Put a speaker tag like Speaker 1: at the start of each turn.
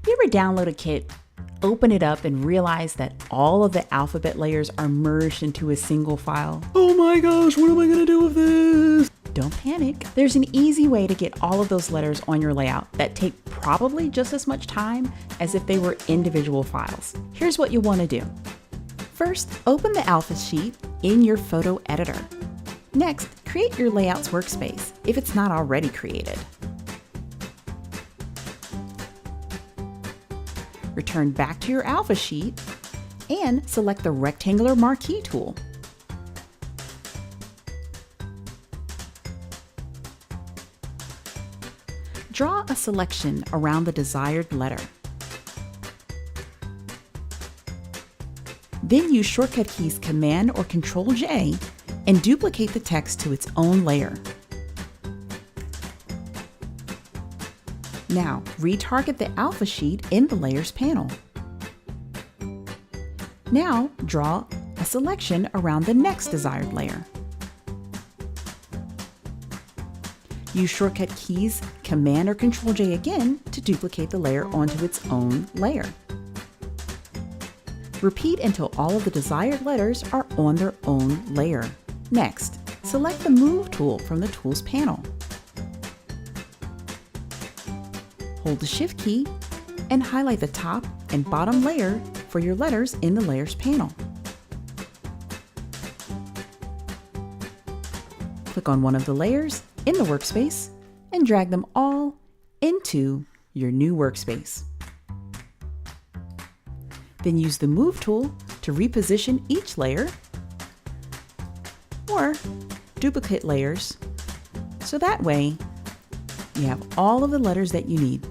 Speaker 1: You ever download a kit, open it up, and realize that all of the alphabet layers are merged into a single file?
Speaker 2: Oh my gosh, what am I gonna do with this?
Speaker 1: Don't panic. There's an easy way to get all of those letters on your layout that take probably just as much time as if they were individual files. Here's what you'll want to do. First, open the Alpha sheet in your photo editor. Next, create your Layouts workspace if it's not already created. Return back to your Alpha sheet and select the rectangular marquee tool. Draw a selection around the desired letter. Then use shortcut keys Command or Control-J and duplicate the text to its own layer. Now, retarget the Alpha sheet in the Layers panel. Now, draw a selection around the next desired layer. Use shortcut keys Command or Control-J again to duplicate the layer onto its own layer. Repeat until all of the desired letters are on their own layer. Next, select the Move tool from the Tools panel. Hold the Shift key and highlight the top and bottom layer for your letters in the Layers panel. Click on one of the layers in the workspace and drag them all into your new workspace. Then use the Move tool to reposition each layer or duplicate layers so that way you have all of the letters that you need.